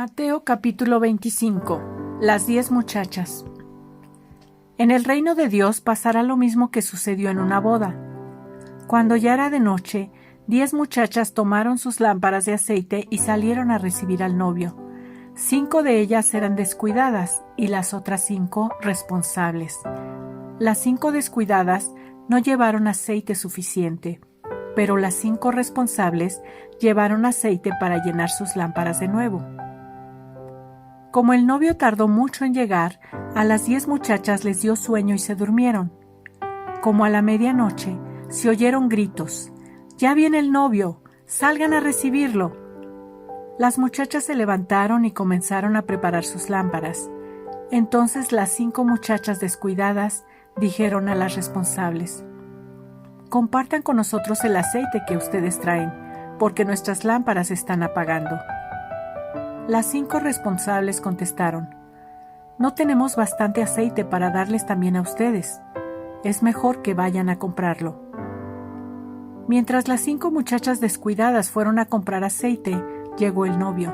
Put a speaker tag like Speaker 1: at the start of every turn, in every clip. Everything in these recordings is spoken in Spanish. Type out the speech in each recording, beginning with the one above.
Speaker 1: Mateo capítulo 25. Las 10 muchachas. En el reino de Dios pasará lo mismo que sucedió en una boda. Cuando ya era de noche, 10 muchachas tomaron sus lámparas de aceite y salieron a recibir al novio. 5 de ellas eran descuidadas y las otras 5 responsables. Las 5 descuidadas no llevaron aceite suficiente, pero las 5 responsables llevaron aceite para llenar sus lámparas de nuevo. Como el novio tardó mucho en llegar, a las 10 muchachas les dio sueño y se durmieron. Como a la medianoche, se oyeron gritos: «¡Ya viene el novio! ¡Salgan a recibirlo!». Las muchachas se levantaron y comenzaron a preparar sus lámparas. Entonces las 5 muchachas descuidadas dijeron a las responsables: «Compartan con nosotros el aceite que ustedes traen, porque nuestras lámparas se están apagando». Las 5 responsables contestaron: «No tenemos bastante aceite para darles también a ustedes. Es mejor que vayan a comprarlo». Mientras las 5 muchachas descuidadas fueron a comprar aceite, llegó el novio.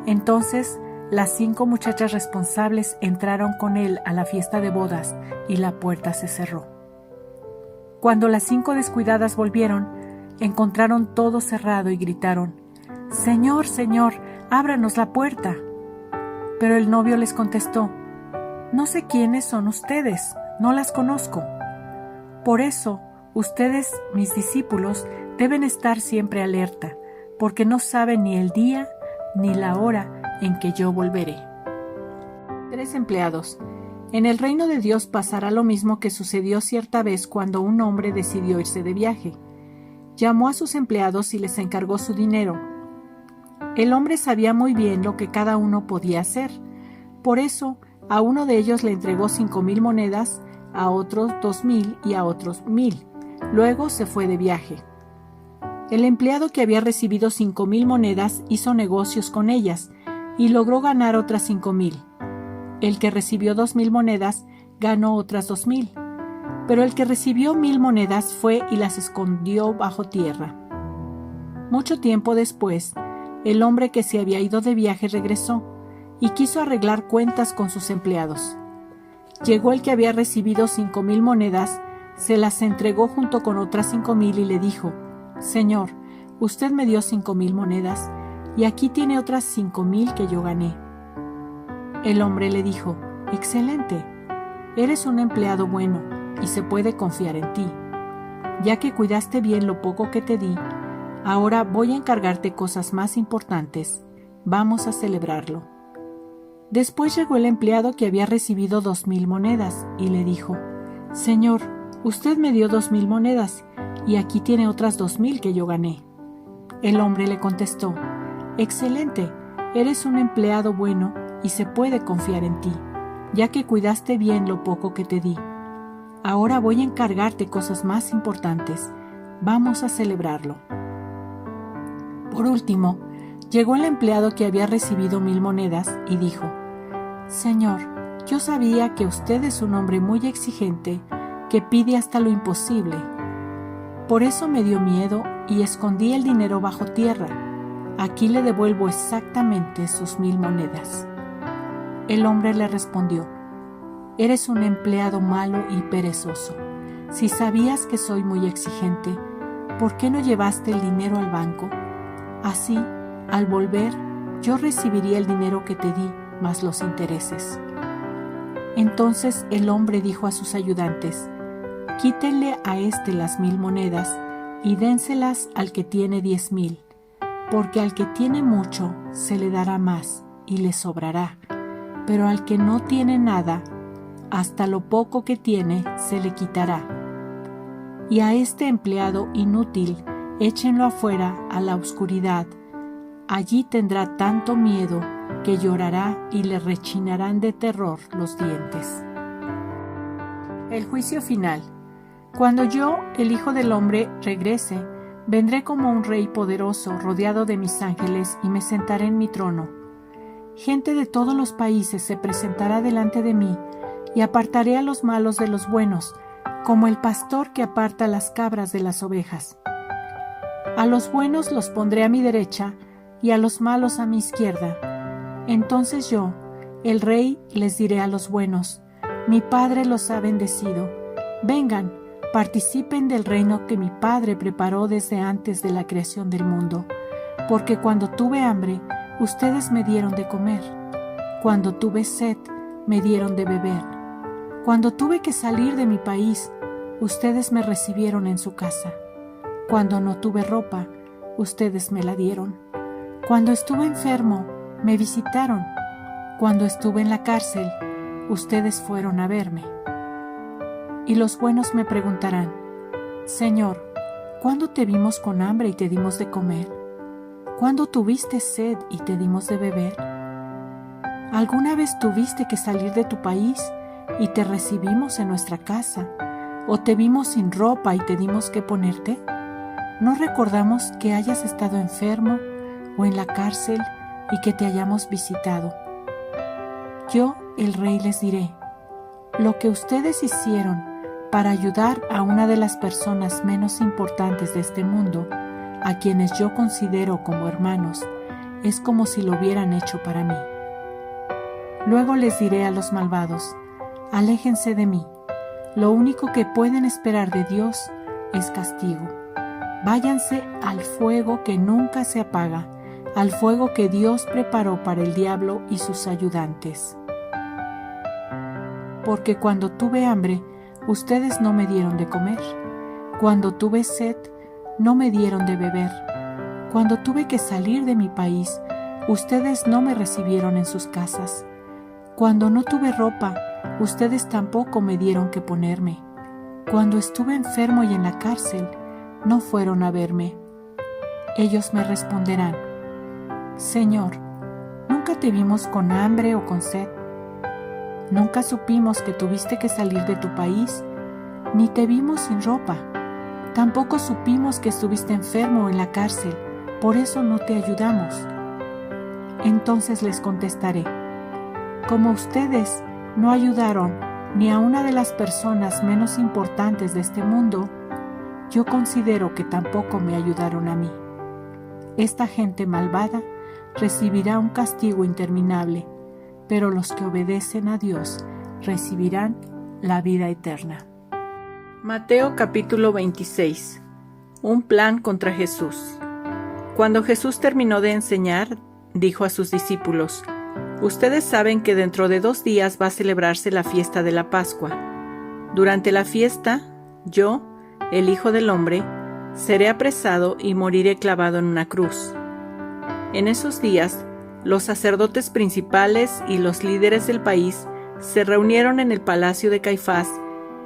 Speaker 1: Entonces, las 5 muchachas responsables entraron con él a la fiesta de bodas y la puerta se cerró. Cuando las 5 descuidadas volvieron, encontraron todo cerrado y gritaron: «¡Señor, Señor, ábranos la puerta!». Pero el novio les contestó: «No sé quiénes son ustedes, no las conozco. Por eso, ustedes, mis discípulos, deben estar siempre alerta, porque no saben ni el día ni la hora en que yo volveré». 3 empleados. En el reino de Dios pasará lo mismo que sucedió cierta vez cuando un hombre decidió irse de viaje. Llamó a sus empleados y les encargó su dinero. El hombre sabía muy bien lo que cada uno podía hacer. Por eso, a uno de ellos le entregó 5,000 monedas, a otros 2,000 y a otros 1,000. Luego se fue de viaje. El empleado que había recibido 5,000 monedas hizo negocios con ellas y logró ganar otras 5,000. El que recibió 2,000 monedas ganó otras 2,000. Pero el que recibió 1,000 monedas fue y las escondió bajo tierra. Mucho tiempo después, el hombre que se había ido de viaje regresó y quiso arreglar cuentas con sus empleados. Llegó el que había recibido 5,000 monedas, se las entregó junto con otras 5,000 y le dijo: «Señor, usted me dio 5,000 monedas y aquí tiene otras 5,000 que yo gané». El hombre le dijo: «Excelente, eres un empleado bueno y se puede confiar en ti. Ya que cuidaste bien lo poco que te di, ahora voy a encargarte cosas más importantes. Vamos a celebrarlo». Después llegó el empleado que había recibido 2,000 monedas y le dijo: «Señor, usted me dio 2,000 monedas y aquí tiene otras 2,000 que yo gané». El hombre le contestó: «Excelente, eres un empleado bueno y se puede confiar en ti, ya que cuidaste bien lo poco que te di. Ahora voy a encargarte cosas más importantes. Vamos a celebrarlo». Por último, llegó el empleado que había recibido 1,000 monedas y dijo: «Señor, yo sabía que usted es un hombre muy exigente que pide hasta lo imposible. Por eso me dio miedo y escondí el dinero bajo tierra. Aquí le devuelvo exactamente sus 1,000 monedas». El hombre le respondió: «Eres un empleado malo y perezoso. Si sabías que soy muy exigente, ¿por qué no llevaste el dinero al banco? Así, al volver, yo recibiría el dinero que te di, más los intereses». Entonces el hombre dijo a sus ayudantes: «Quítenle a este las 1,000 monedas y dénselas al que tiene 10,000, porque al que tiene mucho se le dará más y le sobrará, pero al que no tiene nada, hasta lo poco que tiene se le quitará. Y a este empleado inútil échenlo afuera a la oscuridad. Allí tendrá tanto miedo que llorará y le rechinarán de terror los dientes». El juicio final. Cuando yo, el Hijo del Hombre, regrese, vendré como un rey poderoso rodeado de mis ángeles y me sentaré en mi trono. Gente de todos los países se presentará delante de mí y apartaré a los malos de los buenos, como el pastor que aparta las cabras de las ovejas. A los buenos los pondré a mi derecha y a los malos a mi izquierda. Entonces yo, el rey, les diré a los buenos: mi Padre los ha bendecido. Vengan, participen del reino que mi Padre preparó desde antes de la creación del mundo. Porque cuando tuve hambre, ustedes me dieron de comer. Cuando tuve sed, me dieron de beber. Cuando tuve que salir de mi país, ustedes me recibieron en su casa. Cuando no tuve ropa, ustedes me la dieron. Cuando estuve enfermo, me visitaron. Cuando estuve en la cárcel, ustedes fueron a verme. Y los buenos me preguntarán: Señor, ¿cuándo te vimos con hambre y te dimos de comer? ¿Cuándo tuviste sed y te dimos de beber? ¿Alguna vez tuviste que salir de tu país y te recibimos en nuestra casa? ¿O te vimos sin ropa y te dimos que ponerte? ¿No recordamos que hayas estado enfermo o en la cárcel y que te hayamos visitado? Yo, el rey, les diré: lo que ustedes hicieron para ayudar a una de las personas menos importantes de este mundo, a quienes yo considero como hermanos, es como si lo hubieran hecho para mí. Luego les diré a los malvados: aléjense de mí. Lo único que pueden esperar de Dios es castigo. Váyanse al fuego que nunca se apaga, al fuego que Dios preparó para el diablo y sus ayudantes. Porque cuando tuve hambre, ustedes no me dieron de comer. Cuando tuve sed, no me dieron de beber. Cuando tuve que salir de mi país, ustedes no me recibieron en sus casas. Cuando no tuve ropa, ustedes tampoco me dieron que ponerme. Cuando estuve enfermo y en la cárcel, no fueron a verme. Ellos me responderán: Señor, ¿nunca te vimos con hambre o con sed? Nunca supimos que tuviste que salir de tu país, ni te vimos sin ropa. Tampoco supimos que estuviste enfermo o en la cárcel, por eso no te ayudamos. Entonces les contestaré: como ustedes no ayudaron ni a una de las personas menos importantes de este mundo, yo considero que tampoco me ayudaron a mí. Esta gente malvada recibirá un castigo interminable, pero los que obedecen a Dios recibirán la vida eterna. Mateo capítulo 26. Un plan contra Jesús. Cuando Jesús terminó de enseñar, dijo a sus discípulos: ustedes saben que dentro de 2 días va a celebrarse la fiesta de la Pascua. Durante la fiesta, yo, el Hijo del Hombre, seré apresado y moriré clavado en una cruz. En esos días, los sacerdotes principales y los líderes del país se reunieron en el palacio de Caifás,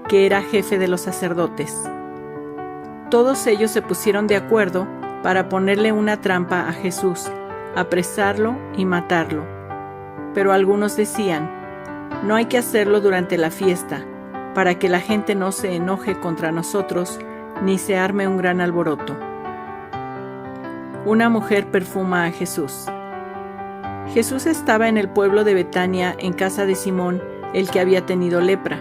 Speaker 1: que era jefe de los sacerdotes. Todos ellos se pusieron de acuerdo para ponerle una trampa a Jesús, apresarlo y matarlo. Pero algunos decían: no hay que hacerlo durante la fiesta, para que la gente no se enoje contra nosotros, ni se arme un gran alboroto. Una mujer perfuma a Jesús. Jesús estaba en el pueblo de Betania, en casa de Simón, el que había tenido lepra.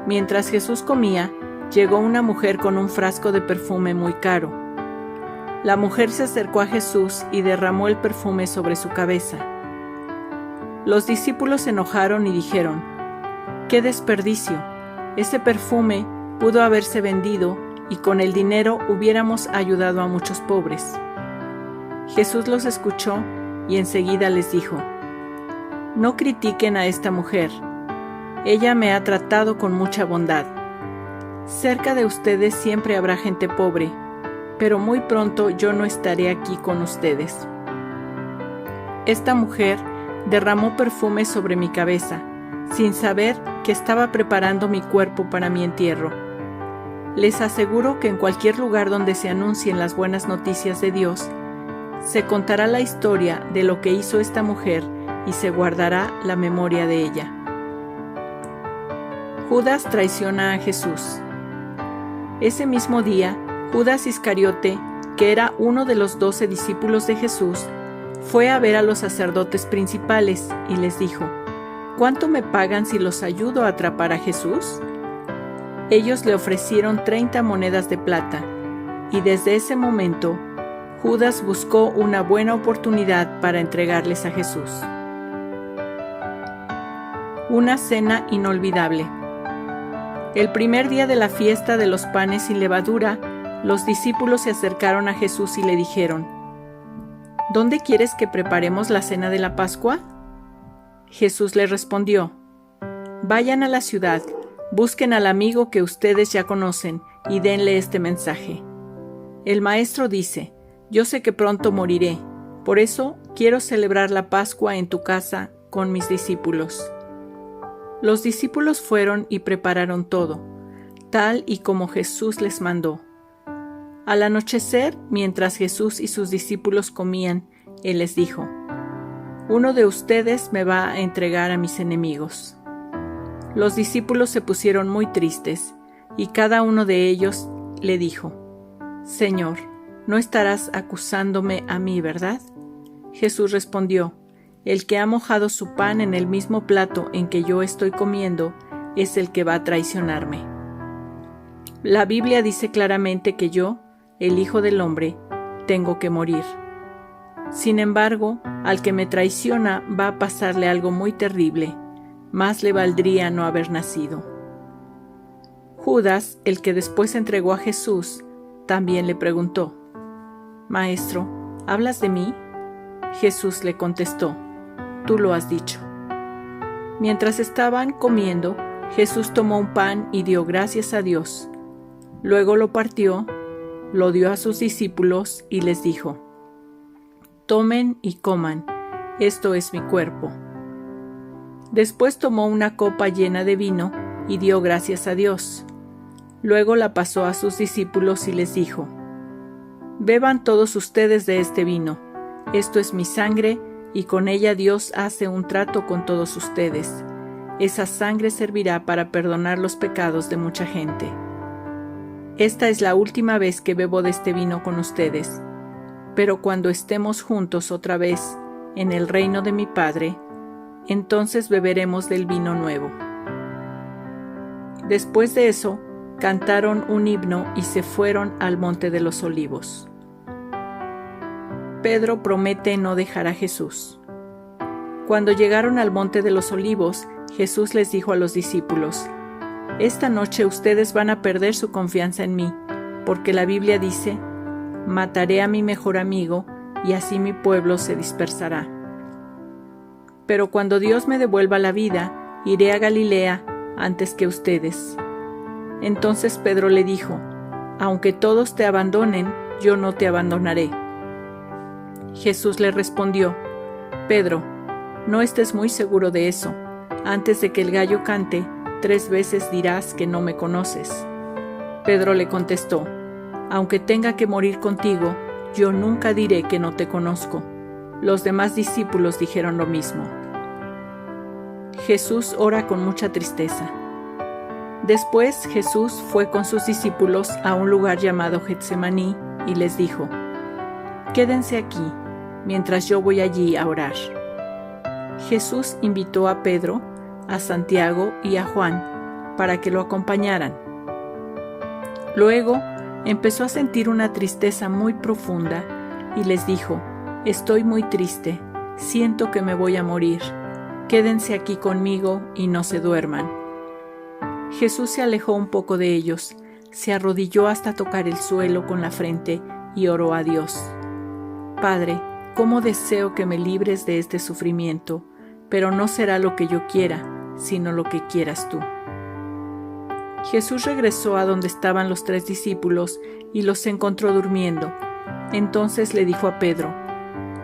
Speaker 1: Mientras Jesús comía, llegó una mujer con un frasco de perfume muy caro. La mujer se acercó a Jesús y derramó el perfume sobre su cabeza. Los discípulos se enojaron y dijeron: ¡qué desperdicio! Ese perfume pudo haberse vendido y con el dinero hubiéramos ayudado a muchos pobres. Jesús los escuchó y enseguida les dijo: no critiquen a esta mujer. Ella me ha tratado con mucha bondad. Cerca de ustedes siempre habrá gente pobre, pero muy pronto yo no estaré aquí con ustedes. Esta mujer derramó perfume sobre mi cabeza, sin saber que estaba preparando mi cuerpo para mi entierro. Les aseguro que en cualquier lugar donde se anuncien las buenas noticias de Dios, se contará la historia de lo que hizo esta mujer y se guardará la memoria de ella. Judas traiciona a Jesús. Ese mismo día, Judas Iscariote, que era uno de los 12 discípulos de Jesús, fue a ver a los sacerdotes principales y les dijo: ¿cuánto me pagan si los ayudo a atrapar a Jesús? Ellos le ofrecieron 30 monedas de plata, y desde ese momento, Judas buscó una buena oportunidad para entregarles a Jesús. Una cena inolvidable. El primer día de la fiesta de los panes sin levadura, los discípulos se acercaron a Jesús y le dijeron: ¿Dónde quieres que preparemos la cena de la Pascua? Jesús les respondió: Vayan a la ciudad, busquen al amigo que ustedes ya conocen y denle este mensaje. El Maestro dice: Yo sé que pronto moriré, por eso quiero celebrar la Pascua en tu casa con mis discípulos. Los discípulos fueron y prepararon todo, tal y como Jesús les mandó. Al anochecer, mientras Jesús y sus discípulos comían, Él les dijo: Uno de ustedes me va a entregar a mis enemigos. Los discípulos se pusieron muy tristes, y cada uno de ellos le dijo: Señor, no estarás acusándome a mí, ¿verdad? Jesús respondió: El que ha mojado su pan en el mismo plato en que yo estoy comiendo es el que va a traicionarme. La Biblia dice claramente que yo, el Hijo del Hombre, tengo que morir. Sin embargo, al que me traiciona va a pasarle algo muy terrible. Más le valdría no haber nacido. Judas, el que después entregó a Jesús, también le preguntó: Maestro, ¿hablas de mí? Jesús le contestó: Tú lo has dicho. Mientras estaban comiendo, Jesús tomó un pan y dio gracias a Dios. Luego lo partió, lo dio a sus discípulos y les dijo: Tomen y coman, esto es mi cuerpo. Después tomó una copa llena de vino y dio gracias a Dios. Luego la pasó a sus discípulos y les dijo: Beban todos ustedes de este vino, esto es mi sangre, y con ella Dios hace un trato con todos ustedes. Esa sangre servirá para perdonar los pecados de mucha gente. Esta es la última vez que bebo de este vino con ustedes, pero cuando estemos juntos otra vez en el reino de mi Padre, entonces beberemos del vino nuevo. Después de eso, cantaron un himno y se fueron al Monte de los Olivos. Pedro promete no dejar a Jesús. Cuando llegaron al Monte de los Olivos, Jesús les dijo a los discípulos: Esta noche ustedes van a perder su confianza en mí, porque la Biblia dice: Mataré a mi mejor amigo, y así mi pueblo se dispersará. Pero cuando Dios me devuelva la vida, iré a Galilea antes que ustedes. Entonces Pedro le dijo: Aunque todos te abandonen, yo no te abandonaré. Jesús le respondió: Pedro, no estés muy seguro de eso. Antes de que el gallo cante, 3 veces dirás que no me conoces. Pedro le contestó: Aunque tenga que morir contigo, yo nunca diré que no te conozco. Los demás discípulos dijeron lo mismo. Jesús ora con mucha tristeza. Después Jesús fue con sus discípulos a un lugar llamado Getsemaní y les dijo: Quédense aquí, mientras yo voy allí a orar. Jesús invitó a Pedro, a Santiago y a Juan para que lo acompañaran. Luego empezó a sentir una tristeza muy profunda y les dijo: Estoy muy triste, siento que me voy a morir. Quédense aquí conmigo y no se duerman. Jesús se alejó un poco de ellos, se arrodilló hasta tocar el suelo con la frente y oró a Dios: Padre, cómo deseo que me libres de este sufrimiento, pero no será lo que yo quiera, sino lo que quieras tú. Jesús regresó a donde estaban los 3 discípulos y los encontró durmiendo. Entonces le dijo a Pedro: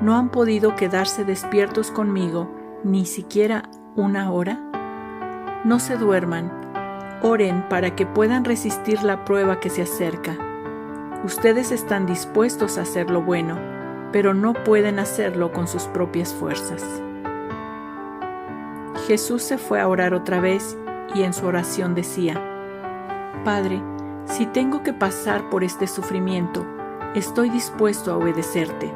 Speaker 1: ¿No han podido quedarse despiertos conmigo ni siquiera 1 hora? No se duerman, oren para que puedan resistir la prueba que se acerca. Ustedes están dispuestos a hacer lo bueno, pero no pueden hacerlo con sus propias fuerzas. Jesús se fue a orar otra vez y en su oración decía: Padre, si tengo que pasar por este sufrimiento, estoy dispuesto a obedecerte.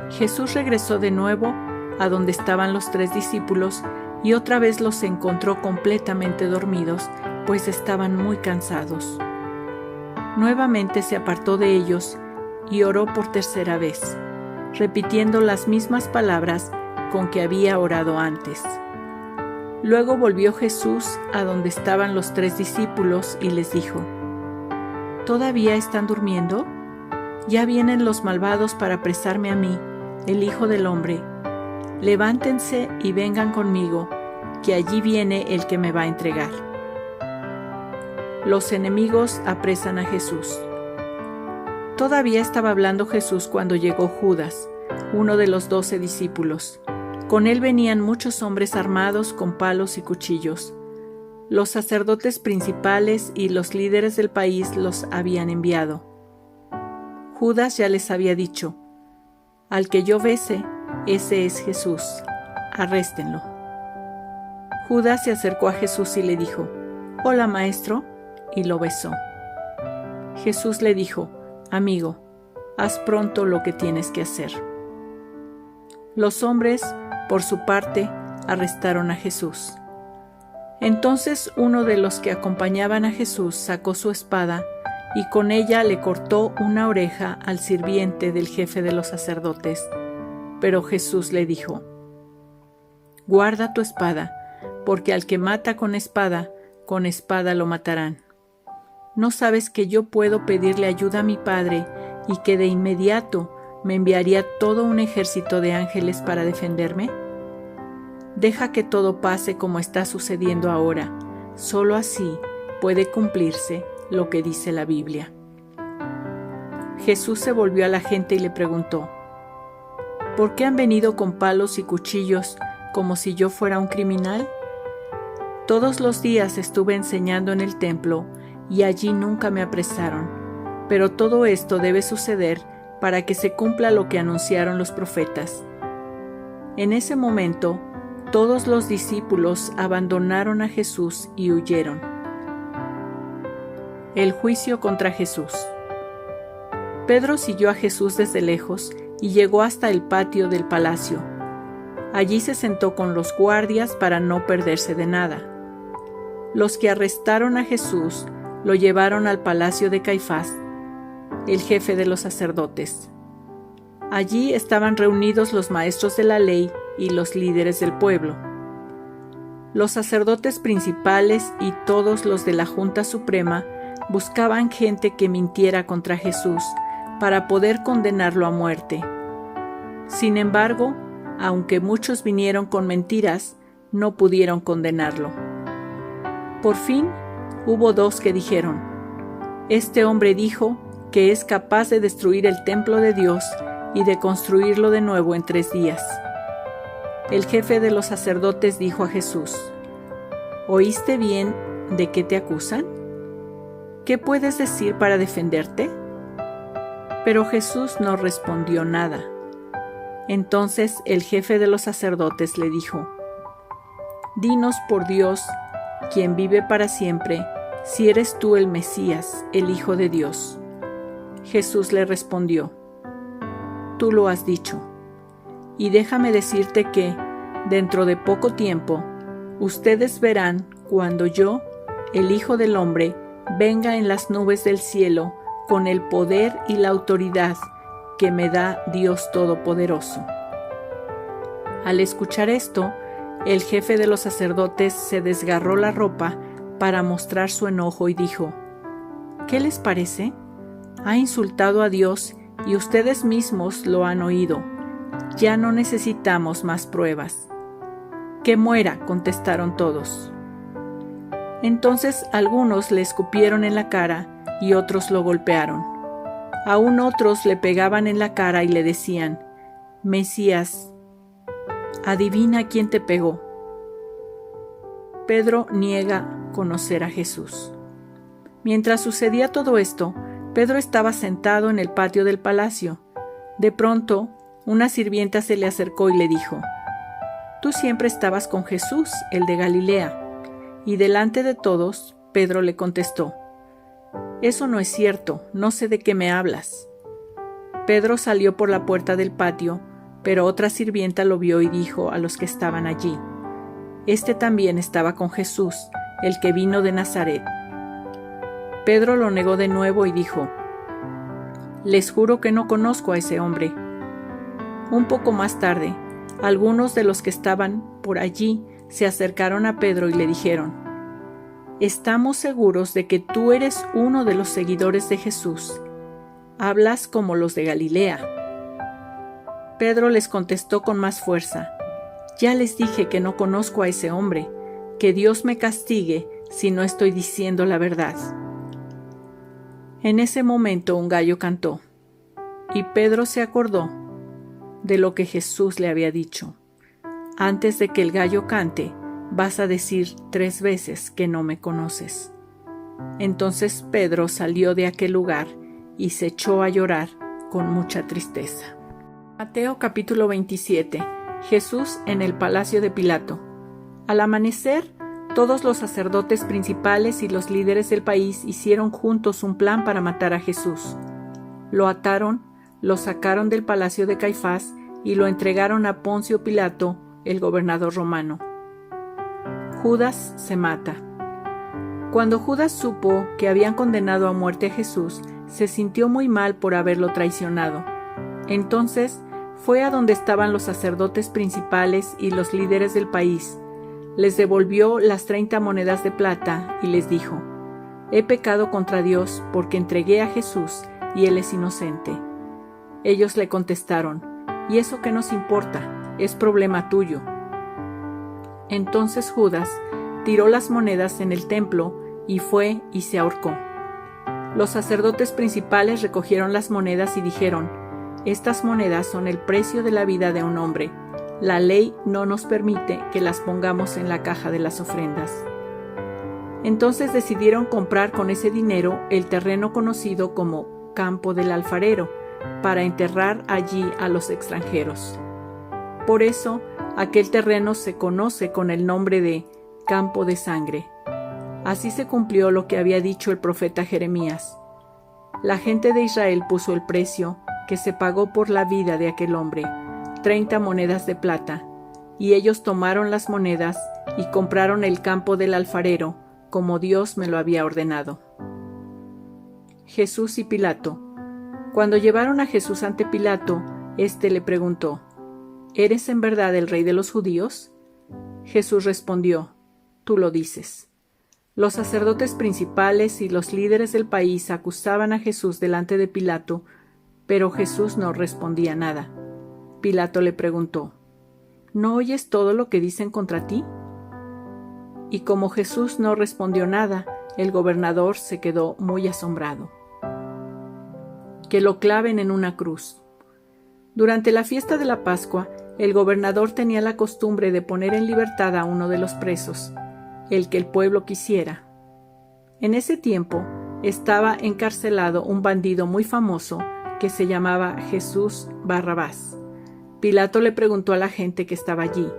Speaker 1: Jesús regresó de nuevo a donde estaban los 3 discípulos y otra vez los encontró completamente dormidos, pues estaban muy cansados. Nuevamente se apartó de ellos y oró por tercera vez, repitiendo las mismas palabras con que había orado antes: Luego volvió Jesús a donde estaban los 3 discípulos y les dijo: ¿Todavía están durmiendo? Ya vienen los malvados para apresarme a mí, el Hijo del Hombre. Levántense y vengan conmigo, que allí viene el que me va a entregar. Los enemigos apresan a Jesús. Todavía estaba hablando Jesús cuando llegó Judas, uno de los 12 discípulos. Con él venían muchos hombres armados con palos y cuchillos. Los sacerdotes principales y los líderes del país los habían enviado. Judas ya les había dicho: al que yo bese, ese es Jesús, arréstenlo. Judas se acercó a Jesús y le dijo: Hola, maestro, y lo besó. Jesús le dijo: Amigo, haz pronto lo que tienes que hacer. Los hombres, por su parte, arrestaron a Jesús. Entonces uno de los que acompañaban a Jesús sacó su espada y con ella le cortó una oreja al sirviente del jefe de los sacerdotes. Pero Jesús le dijo: Guarda tu espada, porque al que mata con espada lo matarán. ¿No sabes que yo puedo pedirle ayuda a mi Padre y que de inmediato me enviaría todo un ejército de ángeles para defenderme? Deja que todo pase como está sucediendo ahora. Solo así puede cumplirse lo que dice la Biblia. Jesús se volvió a la gente y le preguntó: ¿por qué han venido con palos y cuchillos como si yo fuera un criminal? Todos los días estuve enseñando en el templo y allí nunca me apresaron, pero todo esto debe suceder para que se cumpla lo que anunciaron los profetas. En ese momento, todos los discípulos abandonaron a Jesús y huyeron. El juicio contra Jesús. Pedro siguió a Jesús desde lejos y llegó hasta el patio del palacio. Allí se sentó con los guardias para no perderse de nada. Los que arrestaron a Jesús lo llevaron al palacio de Caifás, el jefe de los sacerdotes. Allí estaban reunidos los maestros de la ley y los líderes del pueblo. Los sacerdotes principales y todos los de la Junta Suprema buscaban gente que mintiera contra Jesús para poder condenarlo a muerte. Sin embargo, aunque muchos vinieron con mentiras, no pudieron condenarlo. Por fin, hubo 2 que dijeron: este hombre dijo que es capaz de destruir el templo de Dios y de construirlo de nuevo en 3 días. El jefe de los sacerdotes dijo a Jesús: ¿oíste bien de qué te acusan? ¿Qué puedes decir para defenderte? Pero Jesús no respondió nada. Entonces el jefe de los sacerdotes le dijo: dinos por Dios, quien vive para siempre, si eres tú el Mesías, el Hijo de Dios. Jesús le respondió: tú lo has dicho. Y déjame decirte que, dentro de poco tiempo, ustedes verán cuando yo, el Hijo del Hombre, venga en las nubes del cielo con el poder y la autoridad que me da Dios Todopoderoso. Al escuchar esto, el jefe de los sacerdotes se desgarró la ropa para mostrar su enojo y dijo: ¿qué les parece? Ha insultado a Dios y ustedes mismos lo han oído. Ya no necesitamos más pruebas. Que muera, contestaron todos. Entonces algunos le escupieron en la cara y otros lo golpearon. Aún otros le pegaban en la cara y le decían: Mesías, adivina quién te pegó. Pedro niega conocer a Jesús. Mientras sucedía todo esto, Pedro estaba sentado en el patio del palacio. De pronto, una sirvienta se le acercó y le dijo: tú siempre estabas con Jesús, el de Galilea. Y delante de todos, Pedro le contestó: eso no es cierto, no sé de qué me hablas. Pedro salió por la puerta del patio, pero otra sirvienta lo vio y dijo a los que estaban allí: este también estaba con Jesús, el que vino de Nazaret. Pedro lo negó de nuevo y dijo: les juro que no conozco a ese hombre. Un poco más tarde, algunos de los que estaban por allí se acercaron a Pedro y le dijeron: «Estamos seguros de que tú eres uno de los seguidores de Jesús. Hablas como los de Galilea». Pedro les contestó con más fuerza: «Ya les dije que no conozco a ese hombre. Que Dios me castigue si no estoy diciendo la verdad». En ese momento un gallo cantó, y Pedro se acordó de lo que Jesús le había dicho: «Antes de que el gallo cante, vas a decir 3 veces que no me conoces». Entonces Pedro salió de aquel lugar y se echó a llorar con mucha tristeza. Mateo capítulo 27. Jesús en el palacio de Pilato. Al amanecer, todos los sacerdotes principales y los líderes del país hicieron juntos un plan para matar a Jesús. Lo ataron, lo sacaron del palacio de Caifás y lo entregaron a Poncio Pilato, el gobernador romano. Judas se mata. Cuando Judas supo que habían condenado a muerte a Jesús, se sintió muy mal por haberlo traicionado. Entonces fue a donde estaban los sacerdotes principales y los líderes del país. Les devolvió las 30 monedas de plata y les dijo: «He pecado contra Dios porque entregué a Jesús y él es inocente». Ellos le contestaron: «¿Y eso qué nos importa? Es problema tuyo». Entonces Judas tiró las monedas en el templo y fue y se ahorcó. Los sacerdotes principales recogieron las monedas y dijeron: «Estas monedas son el precio de la vida de un hombre. La ley no nos permite que las pongamos en la caja de las ofrendas». Entonces decidieron comprar con ese dinero el terreno conocido como Campo del Alfarero, para enterrar allí a los extranjeros. Por eso, aquel terreno se conoce con el nombre de Campo de Sangre. Así se cumplió lo que había dicho el profeta Jeremías. La gente de Israel puso el precio que se pagó por la vida de aquel hombre, 30 monedas de plata, y ellos tomaron las monedas y compraron el campo del alfarero, como Dios me lo había ordenado. Jesús y Pilato. Cuando llevaron a Jesús ante Pilato, éste le preguntó: «¿Eres en verdad el rey de los judíos?». Jesús respondió: «Tú lo dices». Los sacerdotes principales y los líderes del país acusaban a Jesús delante de Pilato, pero Jesús no respondía nada. Pilato le preguntó: «¿No oyes todo lo que dicen contra ti?». Y como Jesús no respondió nada, el gobernador se quedó muy asombrado. Que lo claven en una cruz. Durante la fiesta de la Pascua, el gobernador tenía la costumbre de poner en libertad a uno de los presos, el que el pueblo quisiera. En ese tiempo estaba encarcelado un bandido muy famoso que se llamaba Jesús Barrabás. Pilato le preguntó a la gente que estaba allí: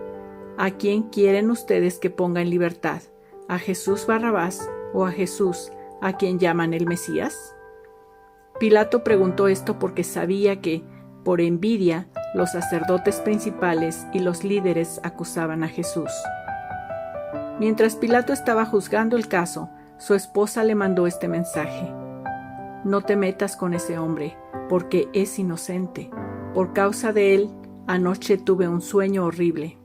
Speaker 1: «¿A quién quieren ustedes que ponga en libertad? ¿A Jesús Barrabás o a Jesús, a quien llaman el Mesías?». Pilato preguntó esto porque sabía que, por envidia, los sacerdotes principales y los líderes acusaban a Jesús. Mientras Pilato estaba juzgando el caso, su esposa le mandó este mensaje: «No te metas con ese hombre, porque es inocente. Por causa de él, anoche tuve un sueño horrible».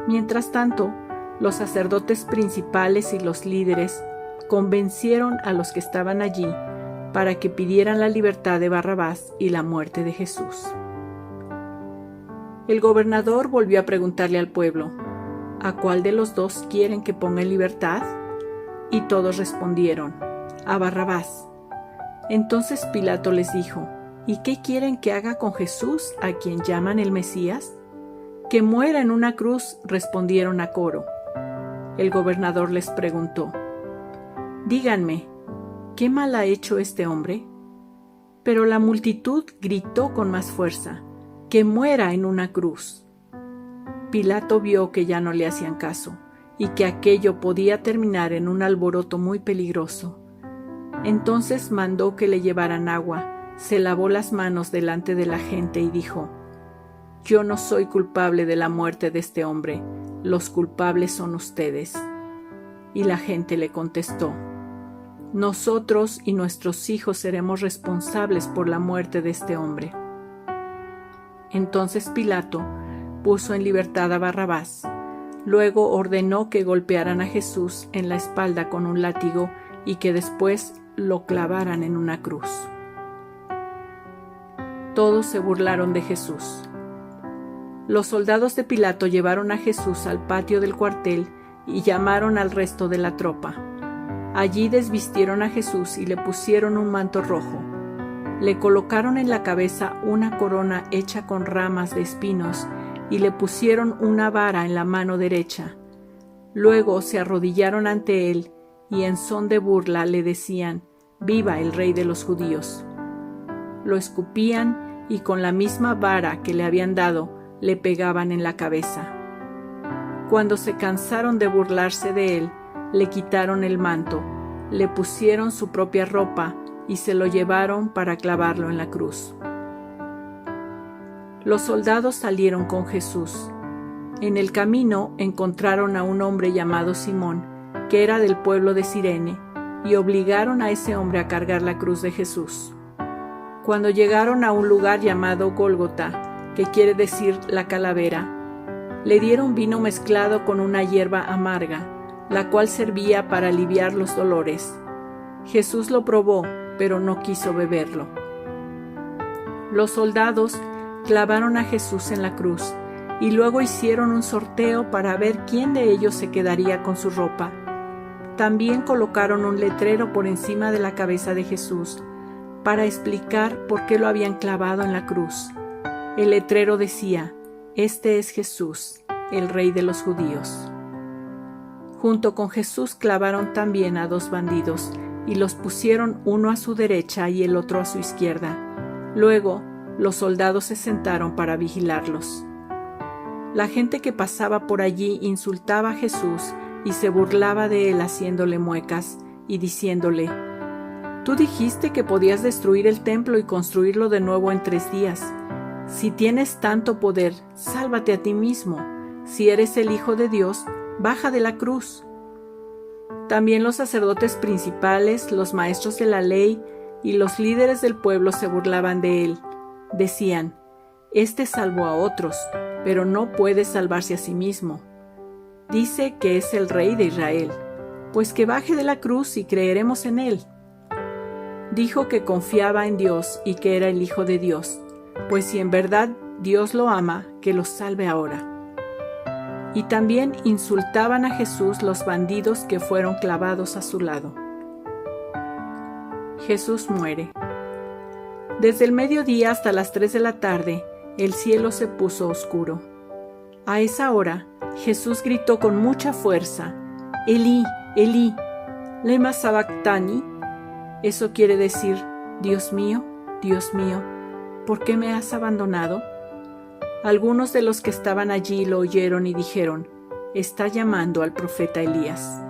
Speaker 1: Mientras tanto, los sacerdotes principales y los líderes convencieron a los que estaban allí para que pidieran la libertad de Barrabás y la muerte de Jesús. El gobernador volvió a preguntarle al pueblo: «¿A cuál de los dos quieren que ponga en libertad?». Y todos respondieron: «A Barrabás». Entonces Pilato les dijo: «¿Y qué quieren que haga con Jesús, a quien llaman el Mesías?». «Que muera en una cruz», respondieron a coro. El gobernador les preguntó: «Díganme, ¿qué mal ha hecho este hombre?». Pero la multitud gritó con más fuerza: «¡Que muera en una cruz!». Pilato vio que ya no le hacían caso y que aquello podía terminar en un alboroto muy peligroso. Entonces mandó que le llevaran agua, se lavó las manos delante de la gente y dijo: «Yo no soy culpable de la muerte de este hombre, los culpables son ustedes». Y la gente le contestó: «Nosotros y nuestros hijos seremos responsables por la muerte de este hombre». Entonces Pilato puso en libertad a Barrabás, Luego ordenó que golpearan a Jesús en la espalda con un látigo y que después lo clavaran en una cruz. Todos se burlaron de Jesús. Los soldados de Pilato llevaron a Jesús al patio del cuartel y llamaron al resto de la tropa. Allí desvistieron a Jesús y le pusieron un manto rojo. Le colocaron en la cabeza una corona hecha con ramas de espinos y le pusieron una vara en la mano derecha. Luego se arrodillaron ante él y en son de burla le decían: «¡Viva el Rey de los Judíos!». Lo escupían y con la misma vara que le habían dado le pegaban en la cabeza. Cuando se cansaron de burlarse de él, le quitaron el manto, le pusieron su propia ropa y se lo llevaron para clavarlo en la cruz. Los soldados salieron con Jesús. En el camino encontraron a un hombre llamado Simón, que era del pueblo de Cirene, y obligaron a ese hombre a cargar la cruz de Jesús. Cuando llegaron a un lugar llamado Gólgota, que quiere decir la calavera, le dieron vino mezclado con una hierba amarga, la cual servía para aliviar los dolores. Jesús lo probó, pero no quiso beberlo. Los soldados clavaron a Jesús en la cruz y luego hicieron un sorteo para ver quién de ellos se quedaría con su ropa. También colocaron un letrero por encima de la cabeza de Jesús para explicar por qué lo habían clavado en la cruz. El letrero decía: «Este es Jesús, el Rey de los Judíos». Junto con Jesús clavaron también a 2 bandidos y los pusieron uno a su derecha y el otro a su izquierda. Luego, los soldados se sentaron para vigilarlos. La gente que pasaba por allí insultaba a Jesús y se burlaba de él haciéndole muecas y diciéndole: «Tú dijiste que podías destruir el templo y construirlo de nuevo en 3 días. Si tienes tanto poder, sálvate a ti mismo. Si eres el Hijo de Dios, baja de la cruz». También los sacerdotes principales, los maestros de la ley y los líderes del pueblo se burlaban de él. Decían: «Este salvó a otros, pero no puede salvarse a sí mismo. Dice que es el Rey de Israel, pues que baje de la cruz y creeremos en él». Dijo que confiaba en Dios y que era el Hijo de Dios, pues si en verdad Dios lo ama, que lo salve ahora. Y también insultaban a Jesús los bandidos que fueron clavados a su lado. Jesús muere. Desde el mediodía hasta las 3 de la tarde, el cielo se puso oscuro. A esa hora, Jesús gritó con mucha fuerza: «Elí, Elí, lema sabactani». Eso quiere decir: Dios mío, ¿por qué me has abandonado? Algunos de los que estaban allí lo oyeron y dijeron: «Está llamando al profeta Elías».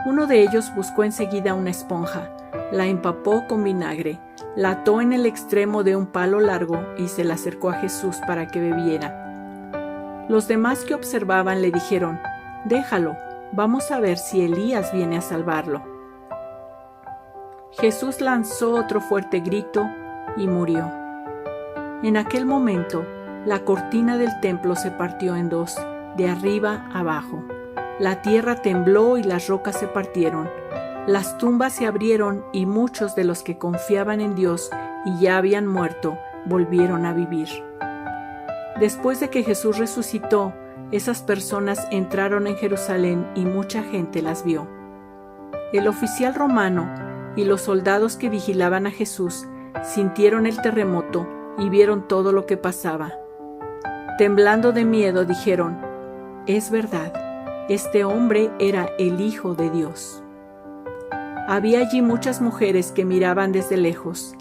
Speaker 1: Uno de ellos buscó enseguida una esponja, la empapó con vinagre, la ató en el extremo de un palo largo y se la acercó a Jesús para que bebiera. Los demás que observaban le dijeron: «Déjalo, vamos a ver si Elías viene a salvarlo». Jesús lanzó otro fuerte grito y murió. En aquel momento, la cortina del templo se partió en 2, de arriba abajo. La tierra tembló y las rocas se partieron. Las tumbas se abrieron y muchos de los que confiaban en Dios y ya habían muerto, volvieron a vivir. Después de que Jesús resucitó, esas personas entraron en Jerusalén y mucha gente las vio. El oficial romano y los soldados que vigilaban a Jesús sintieron el terremoto y vieron todo lo que pasaba. Temblando de miedo dijeron: «Es verdad, este hombre era el Hijo de Dios». Había allí muchas mujeres que miraban desde lejos.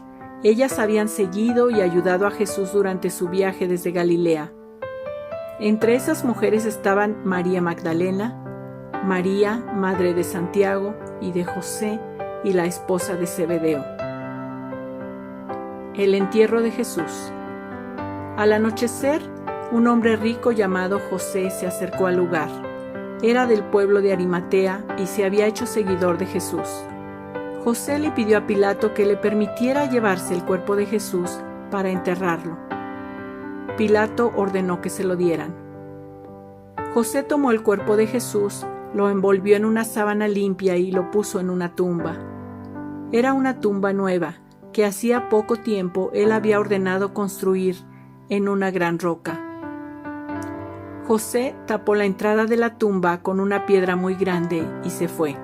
Speaker 1: Ellas habían seguido y ayudado a Jesús durante su viaje desde Galilea. Entre esas mujeres estaban María Magdalena, María, madre de Santiago y de José, y la esposa de Zebedeo. El entierro de Jesús. Al anochecer, un hombre rico llamado José se acercó al lugar. Era del pueblo de Arimatea y se había hecho seguidor de Jesús. José le pidió a Pilato que le permitiera llevarse el cuerpo de Jesús para enterrarlo. Pilato ordenó que se lo dieran. José tomó el cuerpo de Jesús, lo envolvió en una sábana limpia y lo puso en una tumba. Era una tumba nueva, que hacía poco tiempo él había ordenado construir en una gran roca. José tapó la entrada de la tumba con una piedra muy grande y se fue.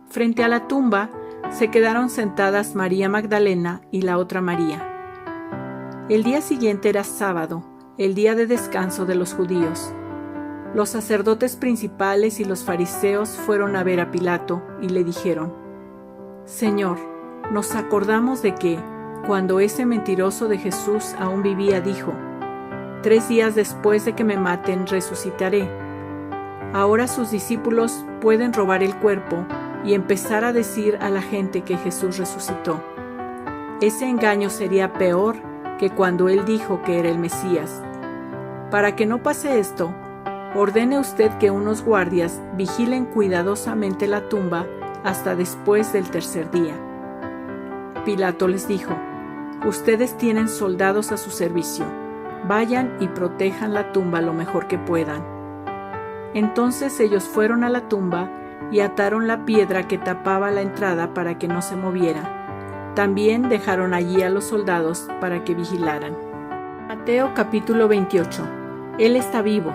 Speaker 1: Frente a la tumba se quedaron sentadas María Magdalena y la otra María. El día siguiente era sábado, el día de descanso de los judíos. Los sacerdotes principales y los fariseos fueron a ver a Pilato y le dijeron: «Señor, nos acordamos de que, cuando ese mentiroso de Jesús aún vivía, dijo: 3 días después de que me maten, resucitaré. Ahora sus discípulos pueden robar el cuerpo y empezar a decir a la gente que Jesús resucitó. Ese engaño sería peor que cuando él dijo que era el Mesías. Para que no pase esto, ordene usted que unos guardias vigilen cuidadosamente la tumba hasta después del 3er día». Pilato les dijo: «Ustedes tienen soldados a su servicio. Vayan y protejan la tumba lo mejor que puedan». Entonces ellos fueron a la tumba y ataron la piedra que tapaba la entrada para que no se moviera. También dejaron allí a los soldados para que vigilaran. Mateo capítulo 28. Él está vivo.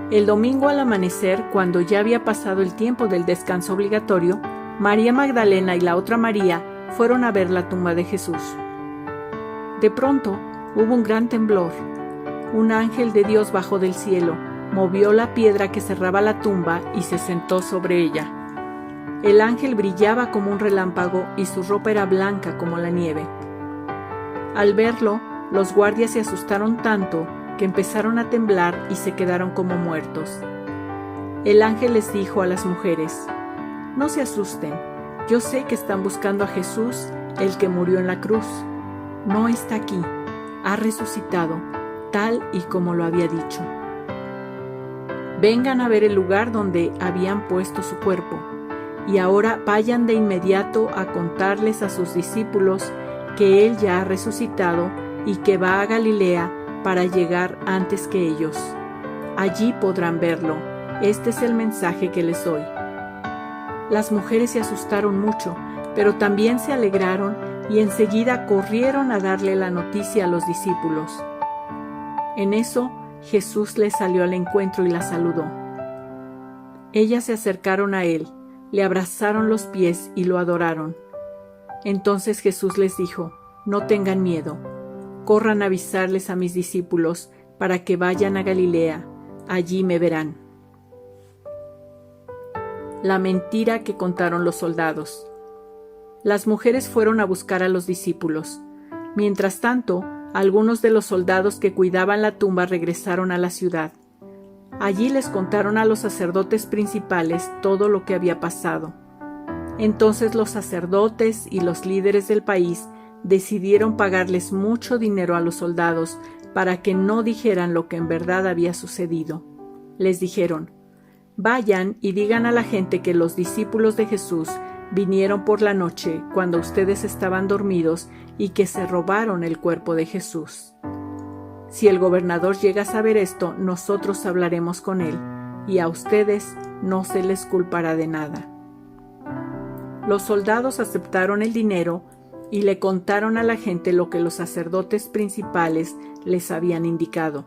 Speaker 1: El domingo al amanecer, cuando ya había pasado el tiempo del descanso obligatorio, María Magdalena y la otra María fueron a ver la tumba de Jesús. De pronto hubo un gran temblor. Un ángel de Dios bajó del cielo, movió la piedra que cerraba la tumba y se sentó sobre ella. El ángel brillaba como un relámpago y su ropa era blanca como la nieve. Al verlo, los guardias se asustaron tanto que empezaron a temblar y se quedaron como muertos. El ángel les dijo a las mujeres: «No se asusten, yo sé que están buscando a Jesús, el que murió en la cruz. No está aquí, ha resucitado, tal y como lo había dicho. Vengan a ver el lugar donde habían puesto su cuerpo, y ahora vayan de inmediato a contarles a sus discípulos que Él ya ha resucitado y que va a Galilea para llegar antes que ellos. Allí podrán verlo. Este es el mensaje que les doy». Las mujeres se asustaron mucho, pero también se alegraron y enseguida corrieron a darle la noticia a los discípulos. En eso, Jesús les salió al encuentro y la saludó. Ellas se acercaron a él, le abrazaron los pies y lo adoraron. Entonces Jesús les dijo: «No tengan miedo, corran a avisarles a mis discípulos para que vayan a Galilea, allí me verán». La mentira que contaron los soldados. Las mujeres fueron a buscar a los discípulos. Mientras tanto, algunos de los soldados que cuidaban la tumba regresaron a la ciudad. Allí les contaron a los sacerdotes principales todo lo que había pasado. Entonces los sacerdotes y los líderes del país decidieron pagarles mucho dinero a los soldados para que no dijeran lo que en verdad había sucedido. Les dijeron: «Vayan y digan a la gente que los discípulos de Jesús vinieron por la noche cuando ustedes estaban dormidos y que se robaron el cuerpo de Jesús. Si el gobernador llega a saber esto, nosotros hablaremos con él, y a ustedes no se les culpará de nada». Los soldados aceptaron el dinero y le contaron a la gente lo que los sacerdotes principales les habían indicado.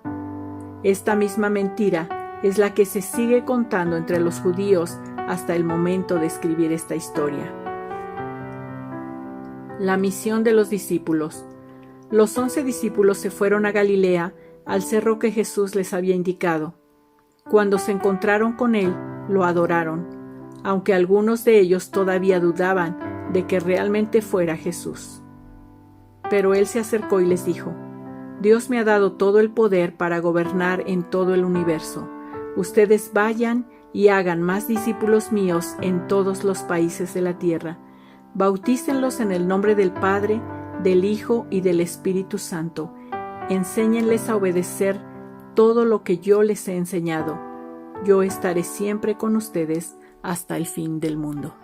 Speaker 1: Esta misma mentira es la que se sigue contando entre los judíos hasta el momento de escribir esta historia. La misión de los discípulos. Los 11 discípulos se fueron a Galilea, al cerro que Jesús les había indicado. Cuando se encontraron con él, lo adoraron, aunque algunos de ellos todavía dudaban de que realmente fuera Jesús. Pero él se acercó y les dijo: «Dios me ha dado todo el poder para gobernar en todo el universo. Ustedes vayan y hagan más discípulos míos en todos los países de la tierra. Bautícenlos en el nombre del Padre, del Hijo y del Espíritu Santo. Enséñenles a obedecer todo lo que yo les he enseñado. Yo estaré siempre con ustedes hasta el fin del mundo».